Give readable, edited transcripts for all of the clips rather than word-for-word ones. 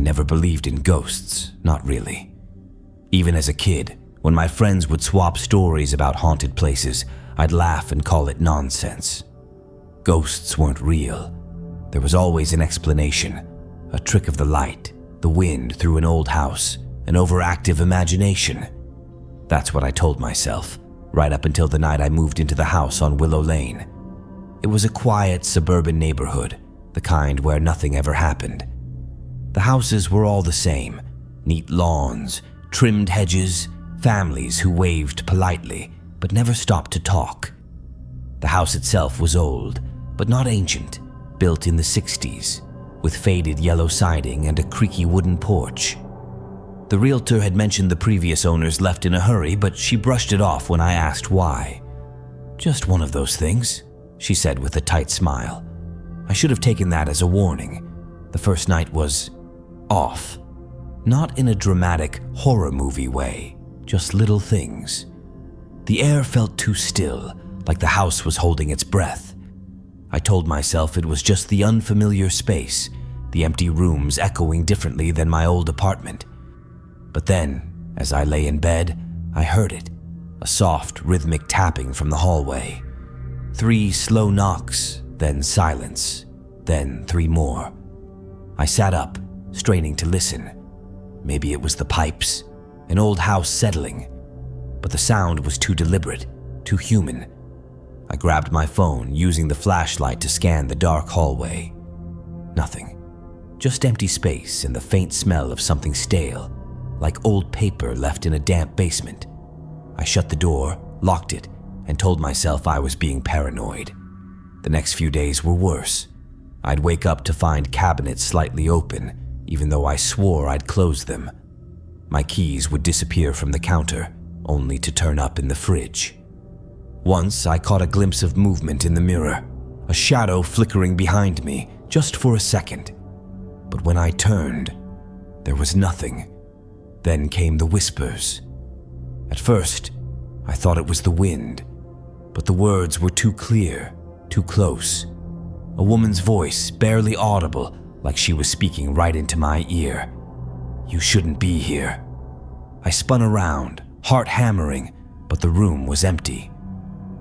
never believed in ghosts, not really. Even as a kid, when my friends would swap stories about haunted places, I'd laugh and call it nonsense. Ghosts weren't real. There was always an explanation, a trick of the light, the wind through an old house, an overactive imagination. That's what I told myself, right up until the night I moved into the house on Willow Lane. It was a quiet suburban neighborhood, the kind where nothing ever happened. The houses were all the same, neat lawns, trimmed hedges, families who waved politely but never stopped to talk. The house itself was old, but not ancient, built in the 60s, with faded yellow siding and a creaky wooden porch. The realtor had mentioned the previous owners left in a hurry, but she brushed it off when I asked why. "Just one of those things," she said with a tight smile. I should have taken that as a warning. The first night was off. Not in a dramatic horror movie way, just little things. The air felt too still, like the house was holding its breath. I told myself it was just the unfamiliar space, the empty rooms echoing differently than my old apartment. But then, as I lay in bed, I heard it, a soft, rhythmic tapping from the hallway. 3 slow knocks, then silence, then 3 more. I sat up, straining to listen. Maybe it was the pipes, an old house settling, but the sound was too deliberate, too human. I grabbed my phone, using the flashlight to scan the dark hallway. Nothing. Just empty space and the faint smell of something stale, like old paper left in a damp basement. I shut the door, locked it, and told myself I was being paranoid. The next few days were worse. I'd wake up to find cabinets slightly open, even though I swore I'd closed them. My keys would disappear from the counter, only to turn up in the fridge. Once I caught a glimpse of movement in the mirror, a shadow flickering behind me, just for a second. But when I turned, there was nothing. Then came the whispers. At first, I thought it was the wind, but the words were too clear, too close. A woman's voice, barely audible, like she was speaking right into my ear. "You shouldn't be here." I spun around, heart hammering, but the room was empty.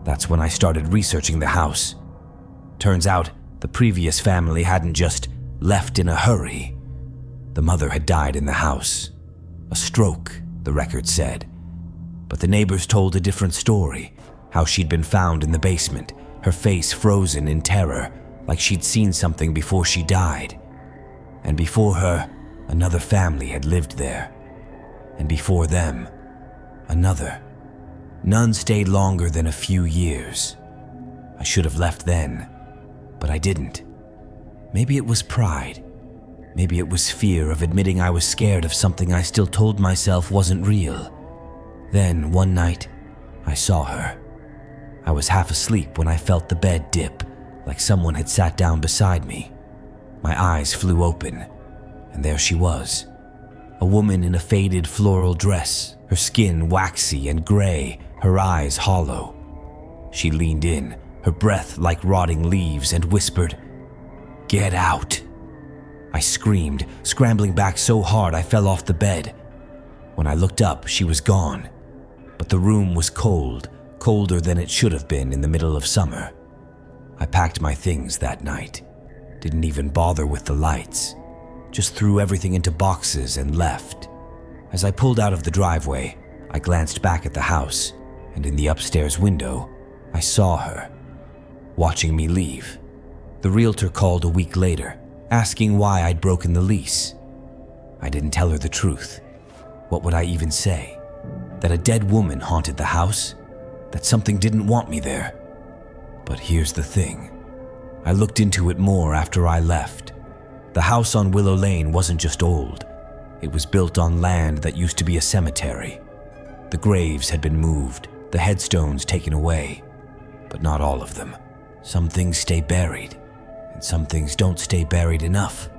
That's when I started researching the house. Turns out, the previous family hadn't just left in a hurry. The mother had died in the house. A stroke, the record said. But the neighbors told a different story, how she'd been found in the basement, her face frozen in terror, like she'd seen something before she died. And before her, another family had lived there. And before them, another. None stayed longer than a few years. I should have left then, but I didn't. Maybe it was pride. Maybe it was fear of admitting I was scared of something I still told myself wasn't real. Then, one night, I saw her. I was half asleep when I felt the bed dip, like someone had sat down beside me. My eyes flew open, and there she was. A woman in a faded floral dress, her skin waxy and gray, her eyes hollow. She leaned in, her breath like rotting leaves, and whispered, "Get out." I screamed, scrambling back so hard I fell off the bed. When I looked up, she was gone. But the room was cold, colder than it should have been in the middle of summer. I packed my things that night. Didn't even bother with the lights. Just threw everything into boxes and left. As I pulled out of the driveway, I glanced back at the house, and in the upstairs window, I saw her, watching me leave. The realtor called a week later, asking why I'd broken the lease. I didn't tell her the truth. What would I even say? That a dead woman haunted the house? That something didn't want me there? But here's the thing. I looked into it more after I left. The house on Willow Lane wasn't just old. It was built on land that used to be a cemetery. The graves had been moved, the headstones taken away. But not all of them. Some things stay buried, and some things don't stay buried enough.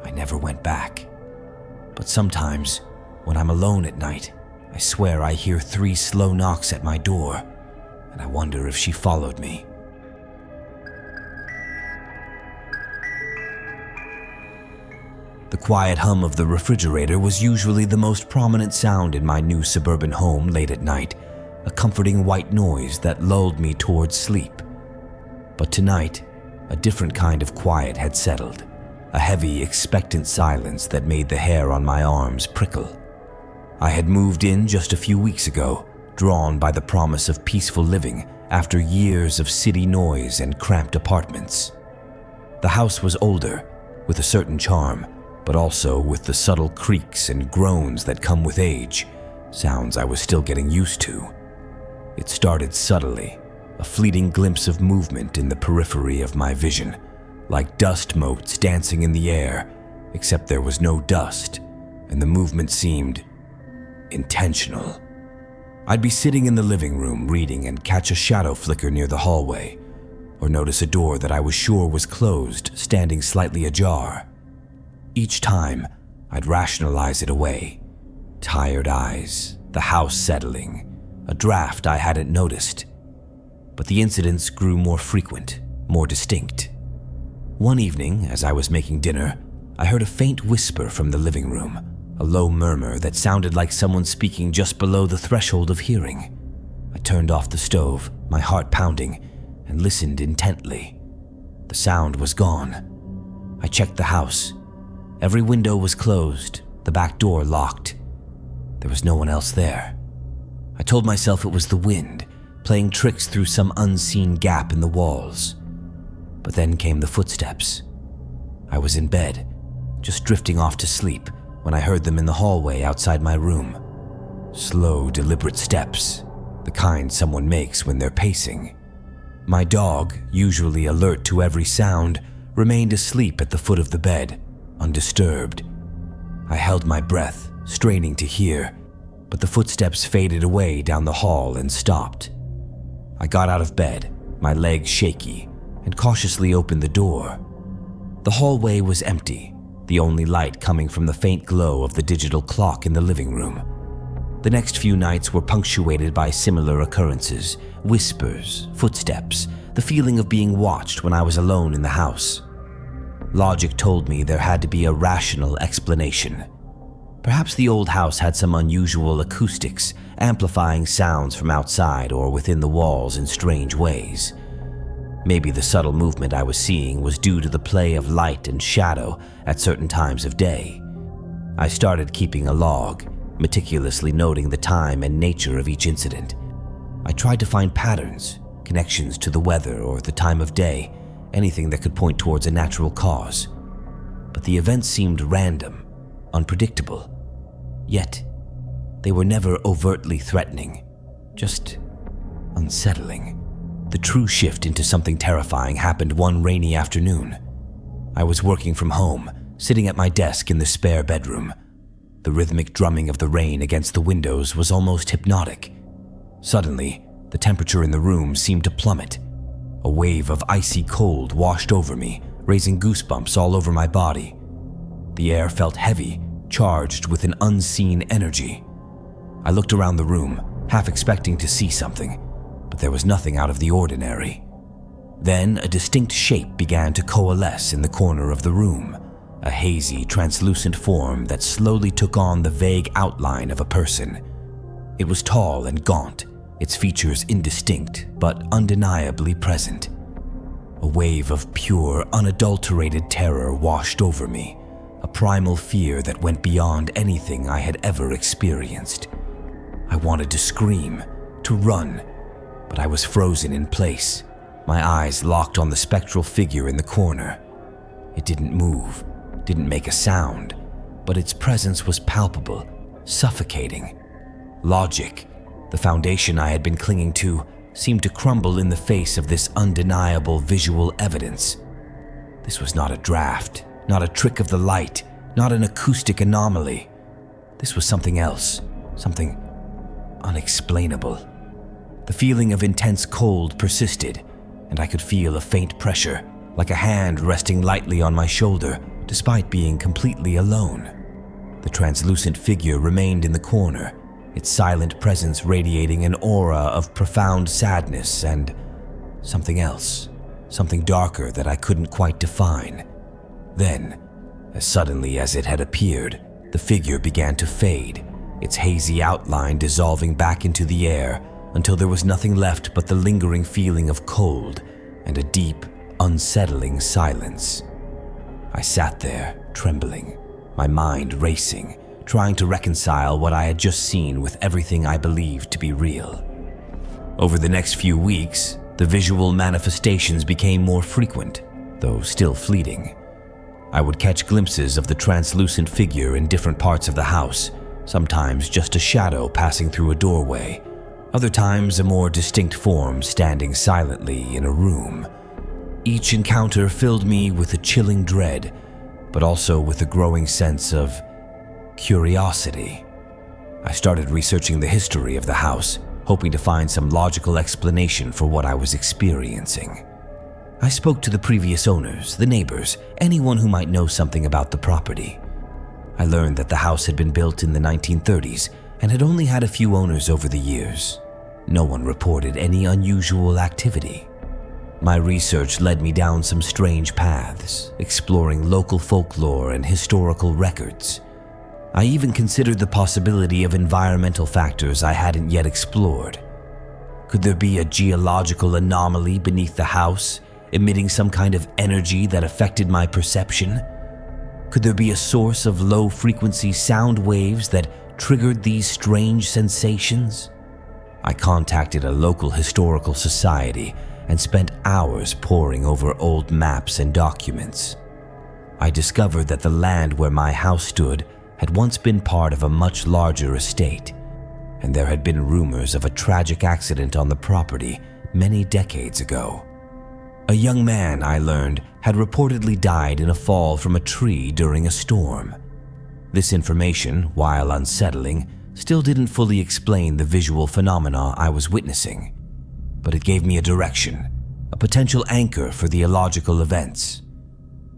I never went back. But sometimes, when I'm alone at night, I swear I hear 3 slow knocks at my door, and I wonder if she followed me. The quiet hum of the refrigerator was usually the most prominent sound in my new suburban home late at night, a comforting white noise that lulled me towards sleep. But tonight, a different kind of quiet had settled, a heavy, expectant silence that made the hair on my arms prickle. I had moved in just a few weeks ago, drawn by the promise of peaceful living after years of city noise and cramped apartments. The house was older, with a certain charm, but also with the subtle creaks and groans that come with age, sounds I was still getting used to. It started subtly, a fleeting glimpse of movement in the periphery of my vision, like dust motes dancing in the air, except there was no dust, and the movement seemed intentional. I'd be sitting in the living room reading and catch a shadow flicker near the hallway, or notice a door that I was sure was closed standing slightly ajar. Each time, I'd rationalize it away. Tired eyes, the house settling, a draft I hadn't noticed. But the incidents grew more frequent, more distinct. One evening, as I was making dinner, I heard a faint whisper from the living room, a low murmur that sounded like someone speaking just below the threshold of hearing. I turned off the stove, my heart pounding, and listened intently. The sound was gone. I checked the house. Every window was closed, the back door locked. There was no one else there. I told myself it was the wind, playing tricks through some unseen gap in the walls. But then came the footsteps. I was in bed, just drifting off to sleep, when I heard them in the hallway outside my room. Slow, deliberate steps, the kind someone makes when they're pacing. My dog, usually alert to every sound, remained asleep at the foot of the bed, undisturbed. I held my breath, straining to hear, but the footsteps faded away down the hall and stopped. I got out of bed, my legs shaky, and cautiously opened the door. The hallway was empty, the only light coming from the faint glow of the digital clock in the living room. The next few nights were punctuated by similar occurrences, whispers, footsteps, the feeling of being watched when I was alone in the house. Logic told me there had to be a rational explanation. Perhaps the old house had some unusual acoustics, amplifying sounds from outside or within the walls in strange ways. Maybe the subtle movement I was seeing was due to the play of light and shadow at certain times of day. I started keeping a log, meticulously noting the time and nature of each incident. I tried to find patterns, connections to the weather or the time of day, anything that could point towards a natural cause. But the events seemed random, unpredictable. Yet, they were never overtly threatening, just unsettling. The true shift into something terrifying happened one rainy afternoon. I was working from home, sitting at my desk in the spare bedroom. The rhythmic drumming of the rain against the windows was almost hypnotic. Suddenly, the temperature in the room seemed to plummet. A wave of icy cold washed over me, raising goosebumps all over my body. The air felt heavy, charged with an unseen energy. I looked around the room, half expecting to see something, but there was nothing out of the ordinary. Then a distinct shape began to coalesce in the corner of the room, a hazy, translucent form that slowly took on the vague outline of a person. It was tall and gaunt, its features indistinct but undeniably present. A wave of pure, unadulterated terror washed over me, a primal fear that went beyond anything I had ever experienced. I wanted to scream, to run, but I was frozen in place, my eyes locked on the spectral figure in the corner. It didn't move, didn't make a sound, but its presence was palpable, suffocating. Logic, the foundation I had been clinging to, seemed to crumble in the face of this undeniable visual evidence. This was not a draft, not a trick of the light, not an acoustic anomaly. This was something else, something unexplainable. The feeling of intense cold persisted, and I could feel a faint pressure, like a hand resting lightly on my shoulder, despite being completely alone. The translucent figure remained in the corner, its silent presence radiating an aura of profound sadness and something else, something darker that I couldn't quite define. Then, As suddenly as it had appeared, the figure began to fade, its hazy outline dissolving back into the air until there was nothing left but the lingering feeling of cold and a deep, unsettling silence. I sat there, trembling, my mind racing, trying to reconcile what I had just seen with everything I believed to be real. Over the next few weeks, the visual manifestations became more frequent, though still fleeting. I would catch glimpses of the translucent figure in different parts of the house, sometimes just a shadow passing through a doorway, other times a more distinct form standing silently in a room. Each encounter filled me with a chilling dread, but also with a growing sense of curiosity. I started researching the history of the house, hoping to find some logical explanation for what I was experiencing. I spoke to the previous owners, the neighbors, anyone who might know something about the property. I learned that the house had been built in the 1930s and had only had a few owners over the years. No one reported any unusual activity. My research led me down some strange paths, exploring local folklore and historical records. I even considered the possibility of environmental factors I hadn't yet explored. Could there be a geological anomaly beneath the house, emitting some kind of energy that affected my perception? Could there be a source of low-frequency sound waves that triggered these strange sensations? I contacted a local historical society and spent hours poring over old maps and documents. I discovered that the land where my house stood had once been part of a much larger estate, and there had been rumors of a tragic accident on the property many decades ago. A young man, I learned, had reportedly died in a fall from a tree during a storm. This information, while unsettling, still didn't fully explain the visual phenomena I was witnessing, but it gave me a direction, a potential anchor for the illogical events.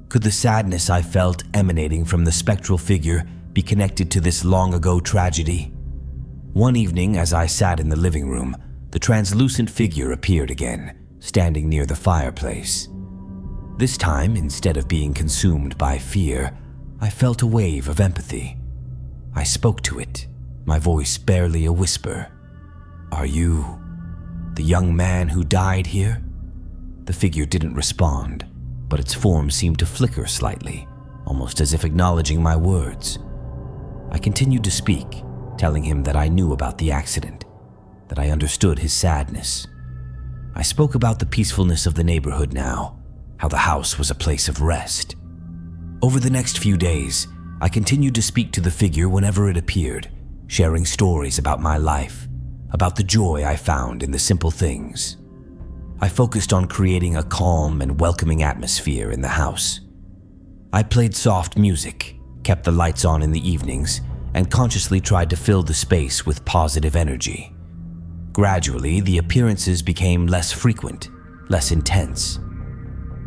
Could the sadness I felt emanating from the spectral figure be connected to this long-ago tragedy? One evening, as I sat in the living room, the translucent figure appeared again, standing near the fireplace. This time, instead of being consumed by fear, I felt a wave of empathy. I spoke to it, my voice barely a whisper. "Are you the young man who died here?" The figure didn't respond, but its form seemed to flicker slightly, almost as if acknowledging my words. I continued to speak, telling him that I knew about the accident, that I understood his sadness. I spoke about the peacefulness of the neighborhood now, how the house was a place of rest. Over the next few days, I continued to speak to the figure whenever it appeared, sharing stories about my life, about the joy I found in the simple things. I focused on creating a calm and welcoming atmosphere in the house. I played soft music, kept the lights on in the evenings, and consciously tried to fill the space with positive energy. Gradually, the appearances became less frequent, less intense.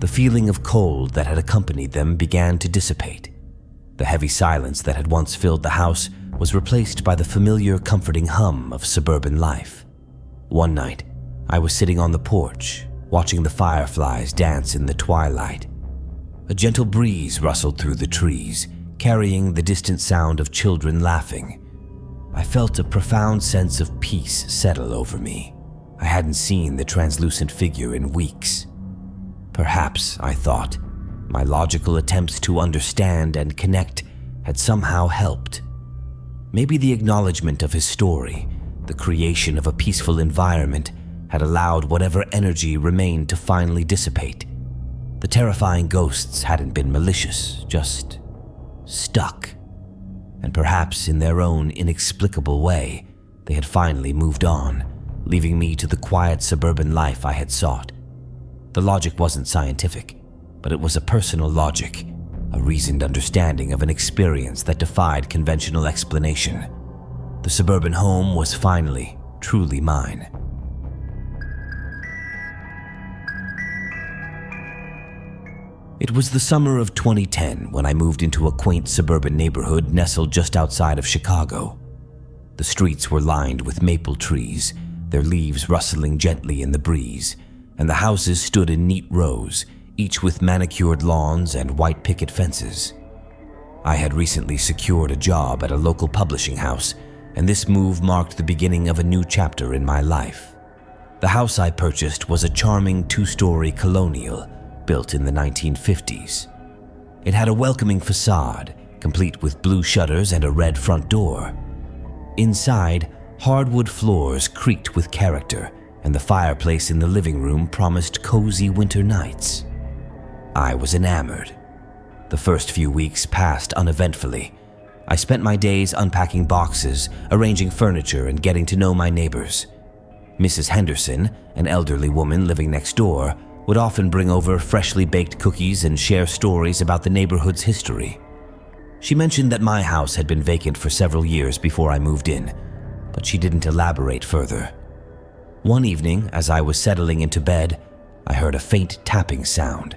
The feeling of cold that had accompanied them began to dissipate. The heavy silence that had once filled the house was replaced by the familiar, comforting hum of suburban life. One night, I was sitting on the porch, watching the fireflies dance in the twilight. A gentle breeze rustled through the trees, carrying the distant sound of children laughing. I felt a profound sense of peace settle over me. I hadn't seen the translucent figure in weeks. Perhaps, I thought, my logical attempts to understand and connect had somehow helped. Maybe the acknowledgement of his story, the creation of a peaceful environment, had allowed whatever energy remained to finally dissipate. The terrifying ghosts hadn't been malicious, just stuck. And perhaps in their own inexplicable way, they had finally moved on, leaving me to the quiet suburban life I had sought. The logic wasn't scientific, but it was a personal logic, a reasoned understanding of an experience that defied conventional explanation. The suburban home was finally, truly mine. It was the summer of 2010 when I moved into a quaint suburban neighborhood nestled just outside of Chicago. The streets were lined with maple trees, their leaves rustling gently in the breeze, and the houses stood in neat rows, each with manicured lawns and white picket fences. I had recently secured a job at a local publishing house, and this move marked the beginning of a new chapter in my life. The house I purchased was a charming two-story colonial built in the 1950s. It had a welcoming facade, complete with blue shutters and a red front door. Inside, hardwood floors creaked with character, and the fireplace in the living room promised cozy winter nights. I was enamored. The first few weeks passed uneventfully. I spent my days unpacking boxes, arranging furniture, and getting to know my neighbors. Mrs. Henderson, an elderly woman living next door, would often bring over freshly baked cookies and share stories about the neighborhood's history. She mentioned that my house had been vacant for several years before I moved in, but she didn't elaborate further. One evening, as I was settling into bed, I heard a faint tapping sound.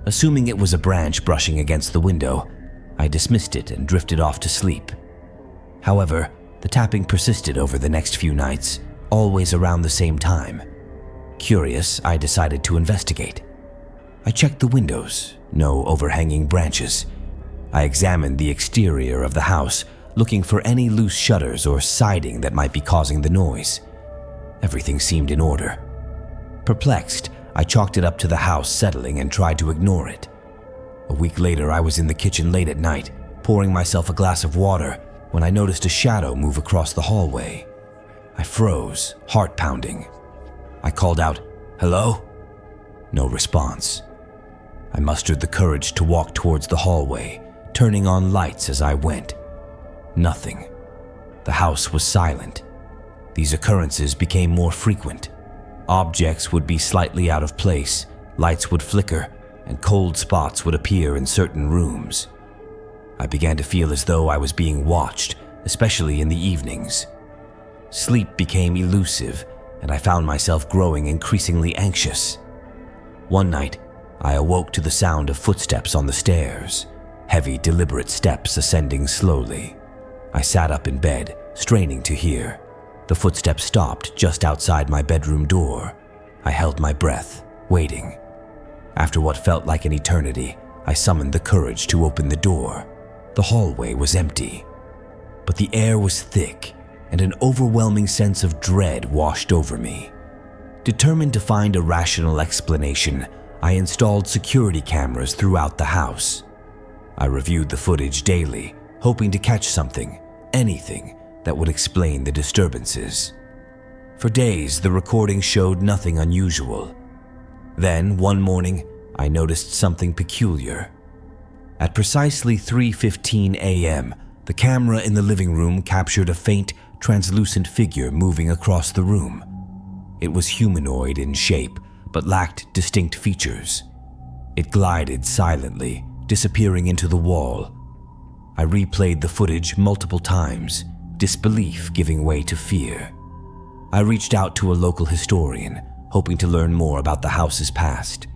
Assuming it was a branch brushing against the window, I dismissed it and drifted off to sleep. However, the tapping persisted over the next few nights, always around the same time. Curious, I decided to investigate. I checked the windows, no overhanging branches. I examined the exterior of the house, looking for any loose shutters or siding that might be causing the noise. Everything seemed in order. Perplexed, I chalked it up to the house settling and tried to ignore it. A week later, I was in the kitchen late at night, pouring myself a glass of water, when I noticed a shadow move across the hallway. I froze, heart pounding. I called out, "Hello?" No response. I mustered the courage to walk towards the hallway, turning on lights as I went. Nothing. The house was silent. These occurrences became more frequent. Objects would be slightly out of place, lights would flicker, and cold spots would appear in certain rooms. I began to feel as though I was being watched, especially in the evenings. Sleep became elusive, and I found myself growing increasingly anxious. One night, I awoke to the sound of footsteps on the stairs, heavy, deliberate steps ascending slowly. I sat up in bed, straining to hear. The footsteps stopped just outside my bedroom door. I held my breath, waiting. After what felt like an eternity, I summoned the courage to open the door. The hallway was empty, but the air was thick, and an overwhelming sense of dread washed over me. Determined to find a rational explanation, I installed security cameras throughout the house. I reviewed the footage daily, hoping to catch something, anything, that would explain the disturbances. For days, the recording showed nothing unusual. Then, one morning, I noticed something peculiar. At precisely 3:15 a.m., the camera in the living room captured a faint, translucent figure moving across the room. It was humanoid in shape, but lacked distinct features. It glided silently, disappearing into the wall. I replayed the footage multiple times, disbelief giving way to fear. I reached out to a local historian, hoping to learn more about the house's past.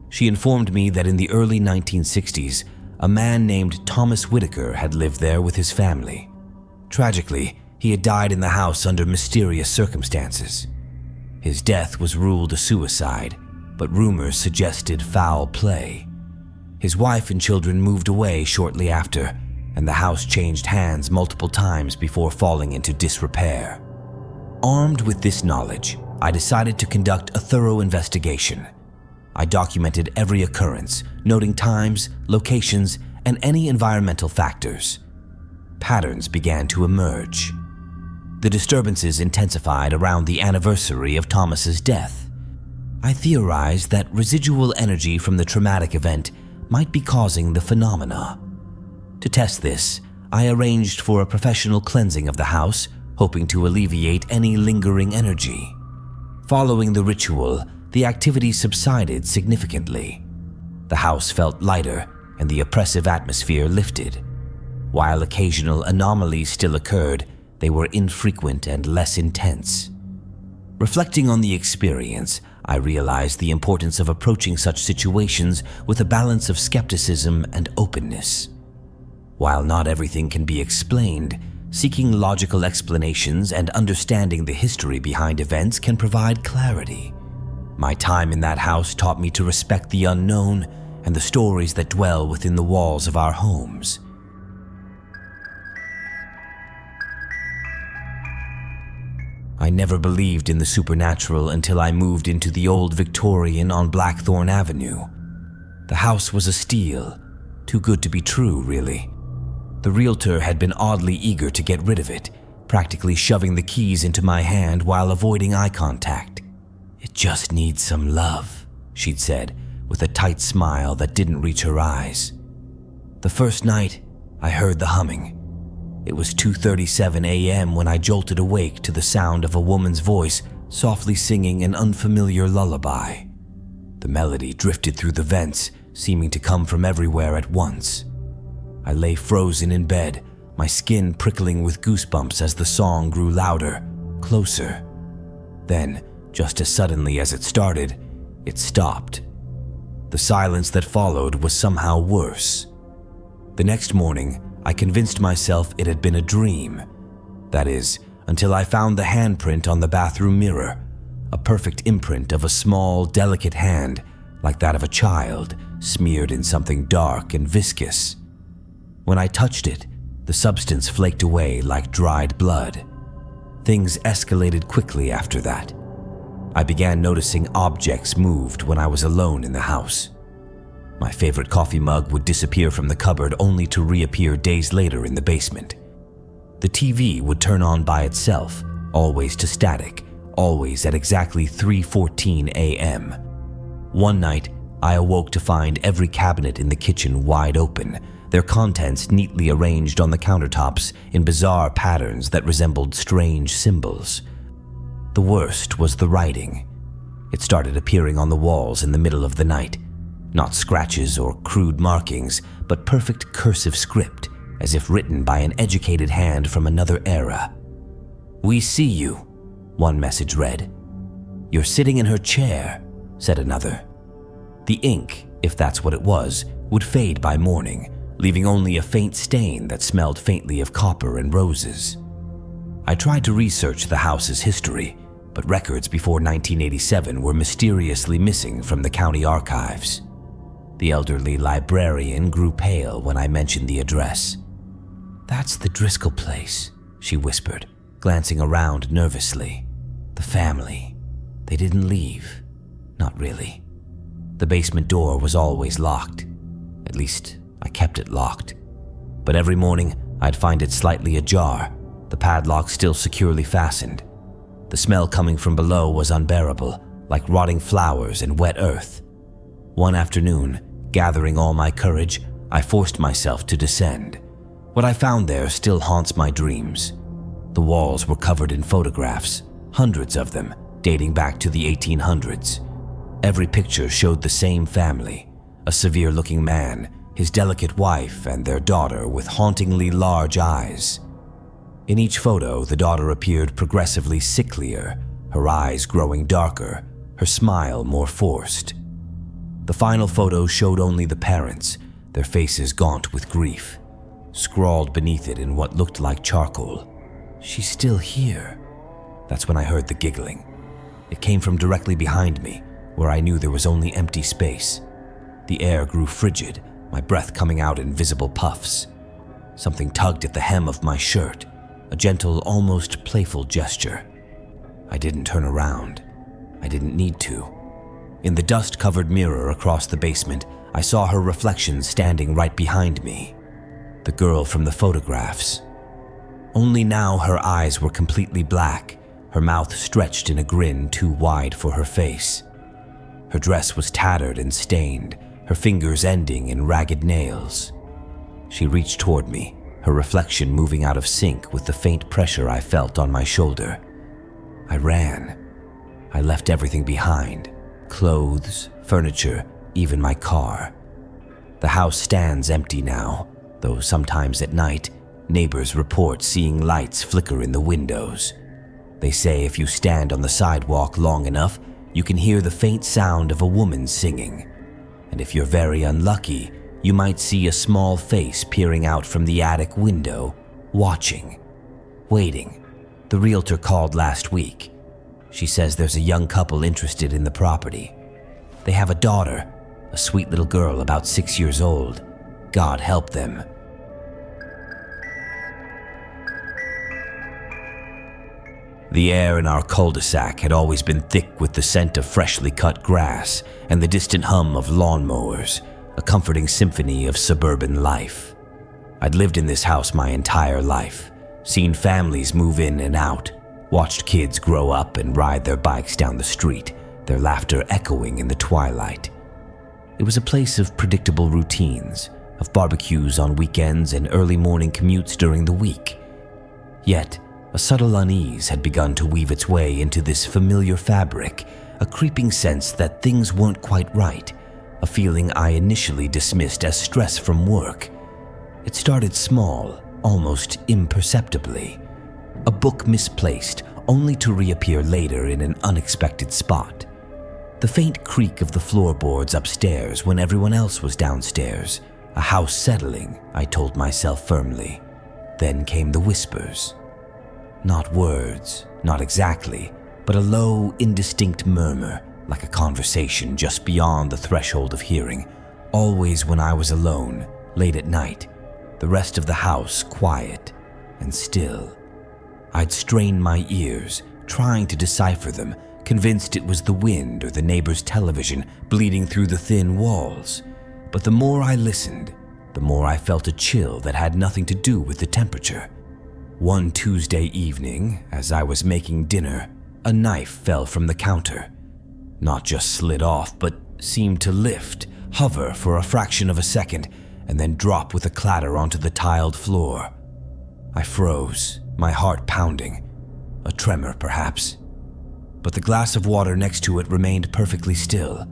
She informed me that in the early 1960s, a man named Thomas Whitaker had lived there with his family. Tragically, he had died in the house under mysterious circumstances. His death was ruled a suicide, but rumors suggested foul play. His wife and children moved away shortly after, and the house changed hands multiple times before falling into disrepair. Armed with this knowledge, I decided to conduct a thorough investigation. I documented every occurrence, noting times, locations, and any environmental factors. Patterns began to emerge. The disturbances intensified around the anniversary of Thomas's death. I theorized that residual energy from the traumatic event might be causing the phenomena. To test this, I arranged for a professional cleansing of the house, hoping to alleviate any lingering energy. Following the ritual, the activity subsided significantly. The house felt lighter, and the oppressive atmosphere lifted. While occasional anomalies still occurred, they were infrequent and less intense. Reflecting on the experience, I realized the importance of approaching such situations with a balance of skepticism and openness. While not everything can be explained, seeking logical explanations and understanding the history behind events can provide clarity. My time in that house taught me to respect the unknown and the stories that dwell within the walls of our homes. I never believed in the supernatural until I moved into the old Victorian on Blackthorn Avenue. The house was a steal, too good to be true, really. The realtor had been oddly eager to get rid of it, practically shoving the keys into my hand while avoiding eye contact. "It just needs some love," she'd said, with a tight smile that didn't reach her eyes. The first night, I heard the humming. It was 2:37 a.m. when I jolted awake to the sound of a woman's voice softly singing an unfamiliar lullaby. The melody drifted through the vents, seeming to come from everywhere at once. I lay frozen in bed, my skin prickling with goosebumps as the song grew louder, closer. Then, just as suddenly as it started, it stopped. The silence that followed was somehow worse. The next morning, I convinced myself it had been a dream. That is, until I found the handprint on the bathroom mirror, a perfect imprint of a small, delicate hand, like that of a child, smeared in something dark and viscous. When I touched it, the substance flaked away like dried blood. Things escalated quickly after that. I began noticing objects moved when I was alone in the house. My favorite coffee mug would disappear from the cupboard only to reappear days later in the basement. The TV would turn on by itself, always to static, always at exactly 3:14 a.m. One night, I awoke to find every cabinet in the kitchen wide open, their contents neatly arranged on the countertops in bizarre patterns that resembled strange symbols. The worst was the writing. It started appearing on the walls in the middle of the night. Not scratches or crude markings, but perfect cursive script, as if written by an educated hand from another era. "We see you," one message read. "You're sitting in her chair," said another. The ink, if that's what it was, would fade by morning, leaving only a faint stain that smelled faintly of copper and roses. I tried to research the house's history, but records before 1987 were mysteriously missing from the county archives. The elderly librarian grew pale when I mentioned the address. "That's the Driscoll place," she whispered, glancing around nervously. "The family. They didn't leave. Not really. The basement door was always locked. At least, I kept it locked. But every morning, I'd find it slightly ajar, the padlock still securely fastened. The smell coming from below was unbearable, like rotting flowers and wet earth. One afternoon, gathering all my courage, I forced myself to descend. What I found there still haunts my dreams. The walls were covered in photographs, hundreds of them, dating back to the 1800s. Every picture showed the same family, a severe-looking man, his delicate wife, and their daughter with hauntingly large eyes. In each photo, the daughter appeared progressively sicklier, her eyes growing darker, her smile more forced. The final photo showed only the parents, their faces gaunt with grief. Scrawled beneath it in what looked like charcoal, "She's still here." That's when I heard the giggling. It came from directly behind me, where I knew there was only empty space. The air grew frigid, my breath coming out in visible puffs. Something tugged at the hem of my shirt, a gentle, almost playful gesture. I didn't turn around. I didn't need to. In the dust-covered mirror across the basement, I saw her reflection standing right behind me. The girl from the photographs. Only now her eyes were completely black, her mouth stretched in a grin too wide for her face. Her dress was tattered and stained, her fingers ending in ragged nails. She reached toward me, her reflection moving out of sync with the faint pressure I felt on my shoulder. I ran. I left everything behind. Clothes, furniture, even my car. The house stands empty now, though sometimes at night, neighbors report seeing lights flicker in the windows. They say if you stand on the sidewalk long enough, you can hear the faint sound of a woman singing. And if you're very unlucky, you might see a small face peering out from the attic window, watching, waiting. The realtor called last week. She says there's a young couple interested in the property. They have a daughter, a sweet little girl about 6 years old. God help them. The air in our cul-de-sac had always been thick with the scent of freshly cut grass and the distant hum of lawnmowers, a comforting symphony of suburban life. I'd lived in this house my entire life, seen families move in and out, watched kids grow up and ride their bikes down the street, their laughter echoing in the twilight. It was a place of predictable routines, of barbecues on weekends and early morning commutes during the week. Yet, a subtle unease had begun to weave its way into this familiar fabric, a creeping sense that things weren't quite right, a feeling I initially dismissed as stress from work. It started small, almost imperceptibly. A book misplaced, only to reappear later in an unexpected spot. The faint creak of the floorboards upstairs when everyone else was downstairs. A house settling, I told myself firmly. Then came the whispers. Not words, not exactly, but a low, indistinct murmur, like a conversation just beyond the threshold of hearing, always when I was alone, late at night, the rest of the house quiet and still. I'd strain my ears, trying to decipher them, convinced it was the wind or the neighbor's television bleeding through the thin walls. But the more I listened, the more I felt a chill that had nothing to do with the temperature. One Tuesday evening, as I was making dinner, a knife fell from the counter. Not just slid off, but seemed to lift, hover for a fraction of a second, and then drop with a clatter onto the tiled floor. I froze, my heart pounding. A tremor, perhaps. But the glass of water next to it remained perfectly still.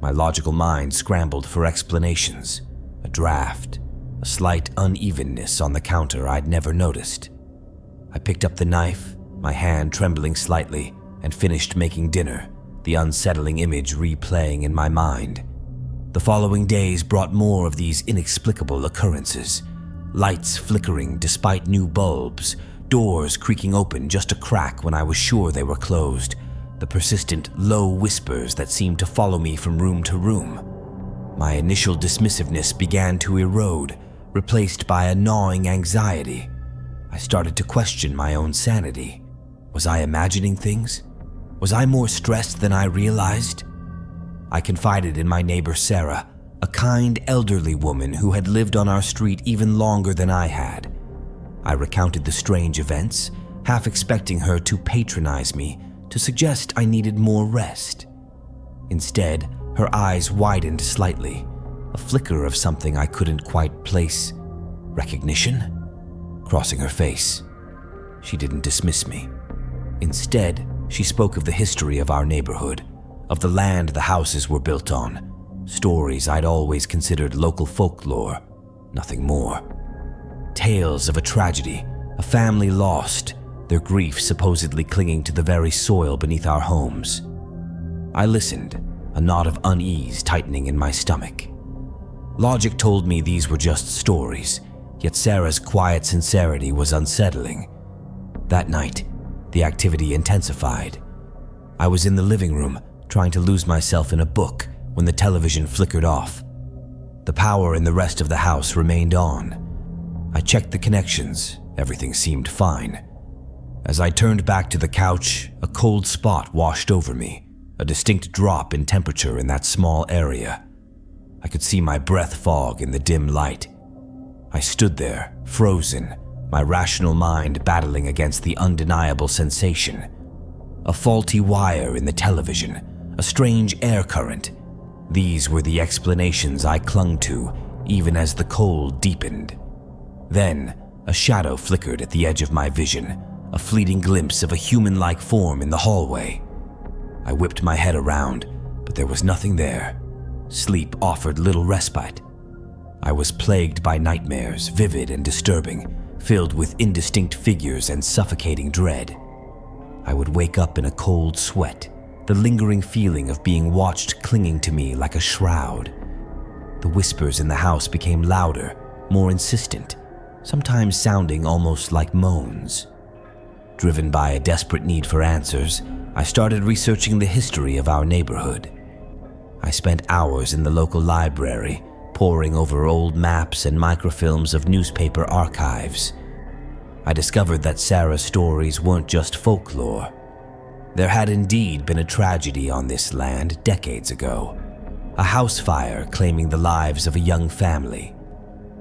My logical mind scrambled for explanations. A draft, a slight unevenness on the counter I'd never noticed. I picked up the knife, my hand trembling slightly, and finished making dinner, the unsettling image replaying in my mind. The following days brought more of these inexplicable occurrences. Lights flickering despite new bulbs, doors creaking open just a crack when I was sure they were closed, the persistent low whispers that seemed to follow me from room to room. My initial dismissiveness began to erode, replaced by a gnawing anxiety. I started to question my own sanity. Was I imagining things? Was I more stressed than I realized? I confided in my neighbor Sarah, a kind elderly woman who had lived on our street even longer than I had. I recounted the strange events, half expecting her to patronize me, to suggest I needed more rest. Instead, her eyes widened slightly, a flicker of something I couldn't quite place. Recognition? Crossing her face. She didn't dismiss me. Instead, she spoke of the history of our neighborhood, of the land the houses were built on, stories I'd always considered local folklore, nothing more. Tales of a tragedy, a family lost, their grief supposedly clinging to the very soil beneath our homes. I listened, a knot of unease tightening in my stomach. Logic told me these were just stories, yet Sarah's quiet sincerity was unsettling. That night, the activity intensified. I was in the living room, trying to lose myself in a book when the television flickered off. The power in the rest of the house remained on. I checked the connections, everything seemed fine. As I turned back to the couch, a cold spot washed over me, a distinct drop in temperature in that small area. I could see my breath fog in the dim light. I stood there, frozen, my rational mind battling against the undeniable sensation. A faulty wire in the television, a strange air current. These were the explanations I clung to, even as the cold deepened. Then, a shadow flickered at the edge of my vision, a fleeting glimpse of a human-like form in the hallway. I whipped my head around, but there was nothing there. Sleep offered little respite. I was plagued by nightmares, vivid and disturbing, filled with indistinct figures and suffocating dread. I would wake up in a cold sweat, the lingering feeling of being watched clinging to me like a shroud. The whispers in the house became louder, more insistent, sometimes sounding almost like moans. Driven by a desperate need for answers, I started researching the history of our neighborhood. I spent hours in the local library, poring over old maps and microfilms of newspaper archives. I discovered that Sarah's stories weren't just folklore. There had indeed been a tragedy on this land decades ago, a house fire claiming the lives of a young family.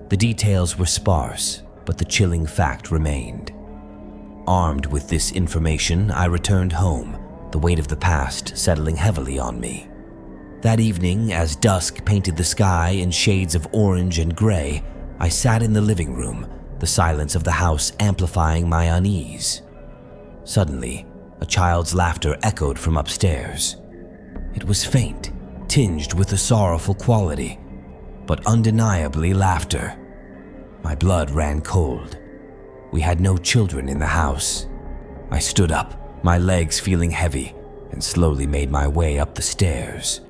The details were sparse, but the chilling fact remained. Armed with this information, I returned home, the weight of the past settling heavily on me. That evening, as dusk painted the sky in shades of orange and gray, I sat in the living room, the silence of the house amplifying my unease. Suddenly, a child's laughter echoed from upstairs. It was faint, tinged with a sorrowful quality, but undeniably laughter. My blood ran cold. We had no children in the house. I stood up, my legs feeling heavy, and slowly made my way up the stairs.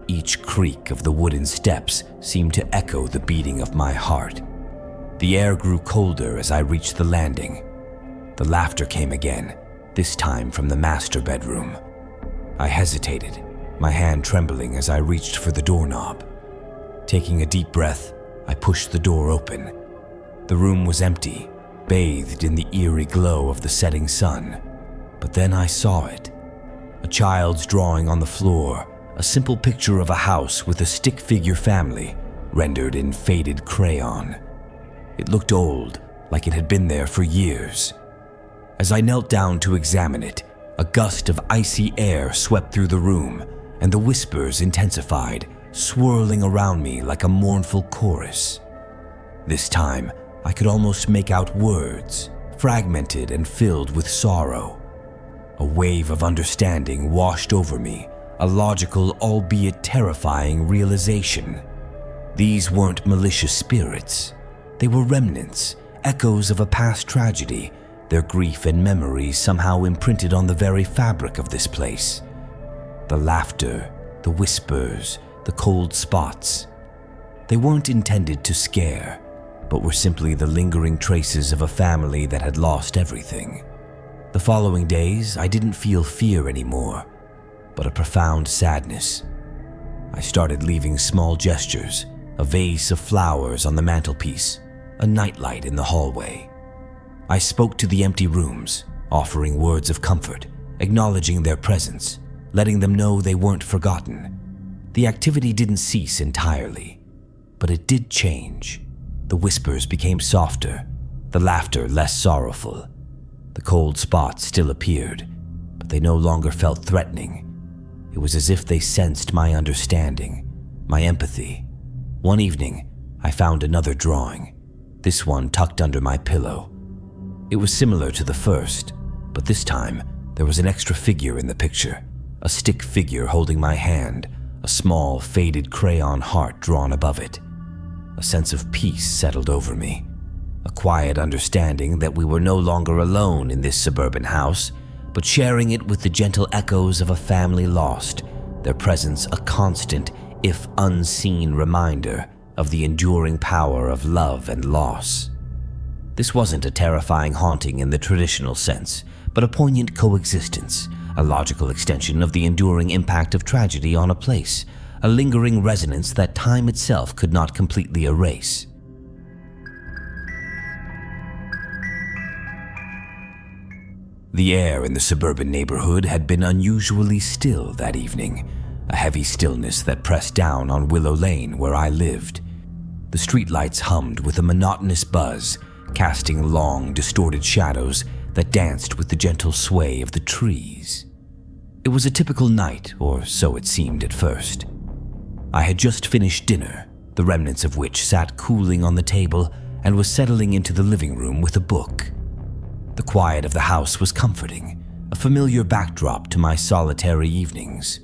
Each creak of the wooden steps seemed to echo the beating of my heart. The air grew colder as I reached the landing. The laughter came again, this time from the master bedroom. I hesitated, my hand trembling as I reached for the doorknob. Taking a deep breath, I pushed the door open. The room was empty, bathed in the eerie glow of the setting sun. But then I saw it. A child's drawing on the floor, a simple picture of a house with a stick figure family, rendered in faded crayon. It looked old, like it had been there for years. As I knelt down to examine it, a gust of icy air swept through the room, and the whispers intensified, swirling around me like a mournful chorus. This time, I could almost make out words, fragmented and filled with sorrow. A wave of understanding washed over me, a logical, albeit terrifying realization. These weren't malicious spirits. They were remnants, echoes of a past tragedy, their grief and memories somehow imprinted on the very fabric of this place. The laughter, the whispers, the cold spots. They weren't intended to scare, but were simply the lingering traces of a family that had lost everything. The following days, I didn't feel fear anymore, but a profound sadness. I started leaving small gestures, a vase of flowers on the mantelpiece, a nightlight in the hallway. I spoke to the empty rooms, offering words of comfort, acknowledging their presence, letting them know they weren't forgotten. The activity didn't cease entirely, but it did change. The whispers became softer, the laughter less sorrowful. The cold spots still appeared, but they no longer felt threatening. It was as if they sensed my understanding, my empathy. One evening, I found another drawing, this one tucked under my pillow. It was similar to the first, but this time there was an extra figure in the picture, a stick figure holding my hand, a small, faded crayon heart drawn above it. A sense of peace settled over me, a quiet understanding that we were no longer alone in this suburban house, but sharing it with the gentle echoes of a family lost, their presence a constant, if unseen, reminder of the enduring power of love and loss. This wasn't a terrifying haunting in the traditional sense, but a poignant coexistence, a logical extension of the enduring impact of tragedy on a place, a lingering resonance that time itself could not completely erase. The air in the suburban neighborhood had been unusually still that evening, a heavy stillness that pressed down on Willow Lane where I lived. The streetlights hummed with a monotonous buzz, casting long, distorted shadows that danced with the gentle sway of the trees. It was a typical night, or so it seemed at first. I had just finished dinner, the remnants of which sat cooling on the table, and was settling into the living room with a book. The quiet of the house was comforting, a familiar backdrop to my solitary evenings.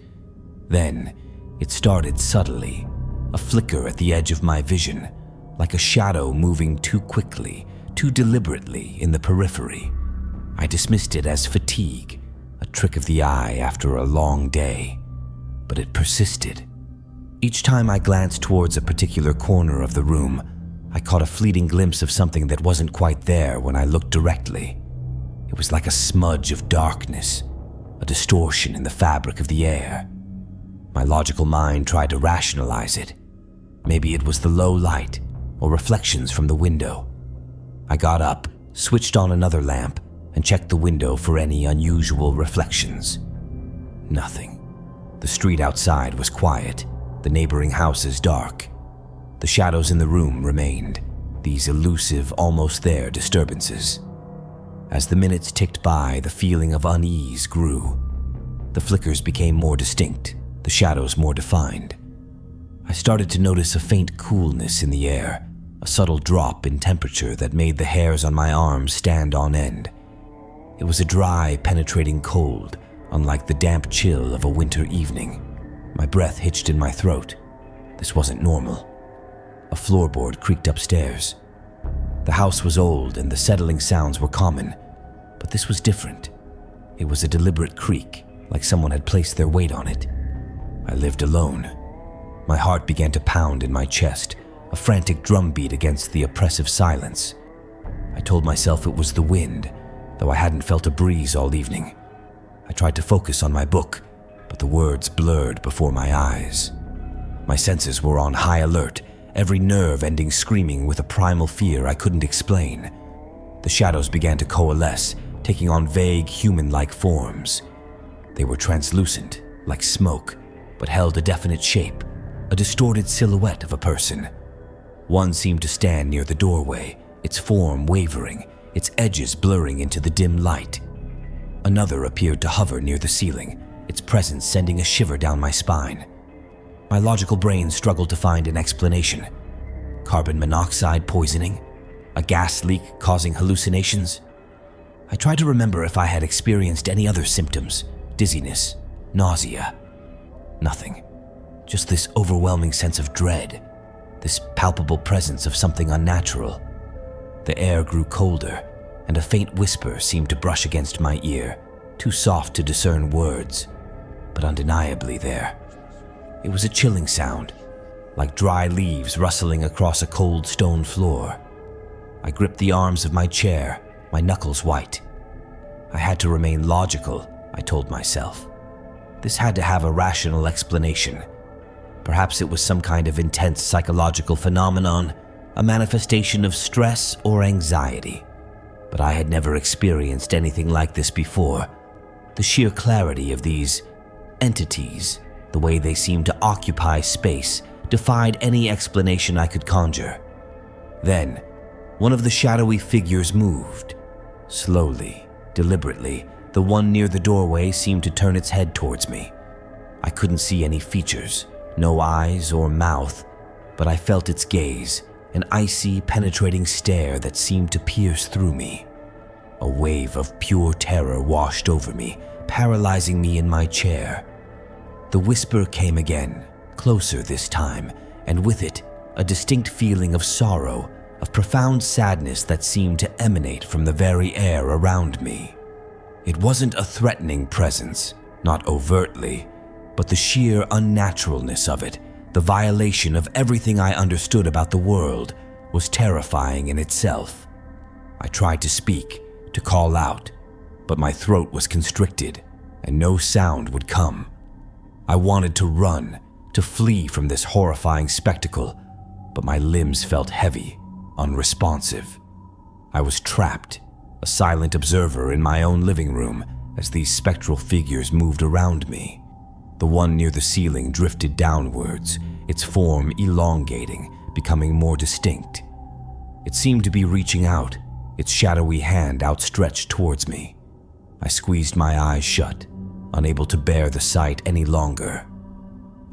Then, it started subtly, a flicker at the edge of my vision, like a shadow moving too quickly, too deliberately in the periphery. I dismissed it as fatigue, a trick of the eye after a long day, but it persisted. Each time I glanced towards a particular corner of the room, I caught a fleeting glimpse of something that wasn't quite there when I looked directly. It was like a smudge of darkness, a distortion in the fabric of the air. My logical mind tried to rationalize it. Maybe it was the low light or reflections from the window. I got up, switched on another lamp, and checked the window for any unusual reflections. Nothing. The street outside was quiet, the neighboring houses dark. The shadows in the room remained, these elusive, almost there disturbances. As the minutes ticked by, the feeling of unease grew. The flickers became more distinct, the shadows more defined. I started to notice a faint coolness in the air, a subtle drop in temperature that made the hairs on my arms stand on end. It was a dry, penetrating cold, unlike the damp chill of a winter evening. My breath hitched in my throat. This wasn't normal. A floorboard creaked upstairs. The house was old and the settling sounds were common, but this was different. It was a deliberate creak, like someone had placed their weight on it. I lived alone. My heart began to pound in my chest, a frantic drumbeat against the oppressive silence. I told myself it was the wind, though I hadn't felt a breeze all evening. I tried to focus on my book, but the words blurred before my eyes. My senses were on high alert, every nerve ending screaming with a primal fear I couldn't explain. The shadows began to coalesce, taking on vague human-like forms. They were translucent, like smoke, but held a definite shape, a distorted silhouette of a person. One seemed to stand near the doorway, its form wavering, its edges blurring into the dim light. Another appeared to hover near the ceiling, its presence sending a shiver down my spine. My logical brain struggled to find an explanation. Carbon monoxide poisoning? A gas leak causing hallucinations? I tried to remember if I had experienced any other symptoms, dizziness, nausea. Nothing. Just this overwhelming sense of dread, this palpable presence of something unnatural. The air grew colder, and a faint whisper seemed to brush against my ear, too soft to discern words, but undeniably there. It was a chilling sound, like dry leaves rustling across a cold stone floor. I gripped the arms of my chair, my knuckles white. I had to remain logical, I told myself. This had to have a rational explanation. Perhaps it was some kind of intense psychological phenomenon, a manifestation of stress or anxiety. But I had never experienced anything like this before. The sheer clarity of these entities, the way they seemed to occupy space, defied any explanation I could conjure. Then, one of the shadowy figures moved. Slowly, deliberately, the one near the doorway seemed to turn its head towards me. I couldn't see any features, no eyes or mouth, but I felt its gaze, an icy, penetrating stare that seemed to pierce through me. A wave of pure terror washed over me, paralyzing me in my chair. The whisper came again, closer this time, and with it, a distinct feeling of sorrow, of profound sadness that seemed to emanate from the very air around me. It wasn't a threatening presence, not overtly, but the sheer unnaturalness of it, the violation of everything I understood about the world, was terrifying in itself. I tried to speak, to call out, but my throat was constricted, and no sound would come. I wanted to run, to flee from this horrifying spectacle, but my limbs felt heavy, unresponsive. I was trapped, a silent observer in my own living room as these spectral figures moved around me. The one near the ceiling drifted downwards, its form elongating, becoming more distinct. It seemed to be reaching out, its shadowy hand outstretched towards me. I squeezed my eyes shut, unable to bear the sight any longer.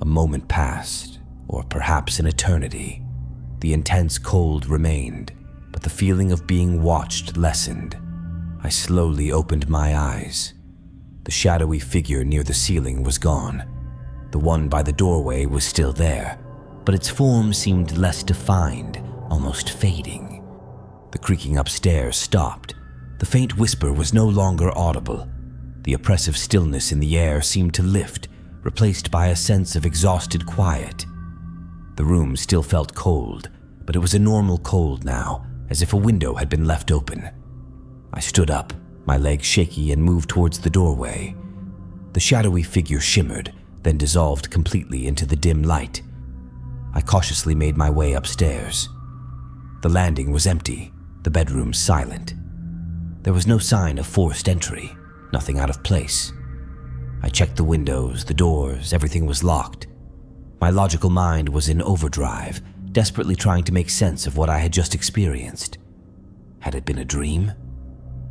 A moment passed, or perhaps an eternity. The intense cold remained, but the feeling of being watched lessened. I slowly opened my eyes. The shadowy figure near the ceiling was gone. The one by the doorway was still there, but its form seemed less defined, almost fading. The creaking upstairs stopped. The faint whisper was no longer audible. The oppressive stillness in the air seemed to lift, replaced by a sense of exhausted quiet. The room still felt cold, but it was a normal cold now, as if a window had been left open. I stood up, my legs shaky, and moved towards the doorway. The shadowy figure shimmered, then dissolved completely into the dim light. I cautiously made my way upstairs. The landing was empty, the bedroom silent. There was no sign of forced entry, nothing out of place. I checked the windows, the doors, everything was locked. My logical mind was in overdrive, desperately trying to make sense of what I had just experienced. Had it been a dream?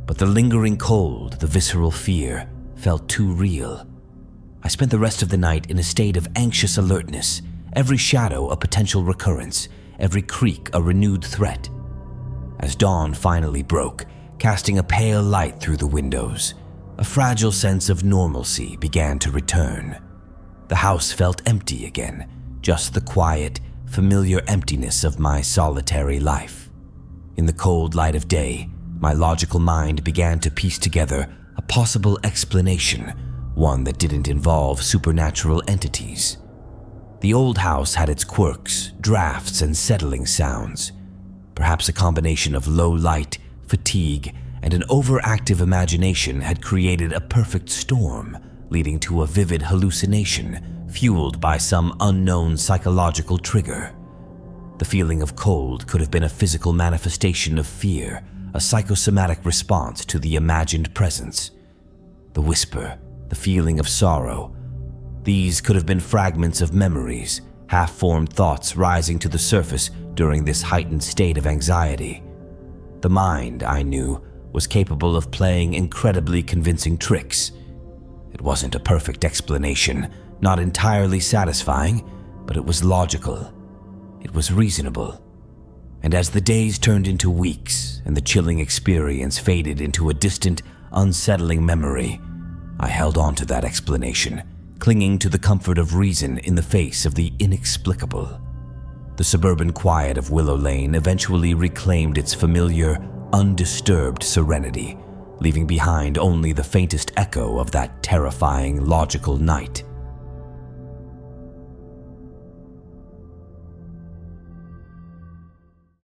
But the lingering cold, the visceral fear, felt too real. I spent the rest of the night in a state of anxious alertness, every shadow a potential recurrence, every creak a renewed threat. As dawn finally broke, casting a pale light through the windows, a fragile sense of normalcy began to return. The house felt empty again, just the quiet, familiar emptiness of my solitary life. In the cold light of day, my logical mind began to piece together a possible explanation, one that didn't involve supernatural entities. The old house had its quirks, drafts, and settling sounds. Perhaps a combination of low light, fatigue, and an overactive imagination had created a perfect storm, leading to a vivid hallucination fueled by some unknown psychological trigger. The feeling of cold could have been a physical manifestation of fear, a psychosomatic response to the imagined presence. The whisper, the feeling of sorrow, these could have been fragments of memories, half-formed thoughts rising to the surface during this heightened state of anxiety. The mind, I knew, was capable of playing incredibly convincing tricks. It wasn't a perfect explanation, not entirely satisfying, but it was logical. It was reasonable. And as the days turned into weeks and the chilling experience faded into a distant, unsettling memory, I held on to that explanation, clinging to the comfort of reason in the face of the inexplicable. The suburban quiet of Willow Lane eventually reclaimed its familiar, undisturbed serenity, leaving behind only the faintest echo of that terrifying, logical night.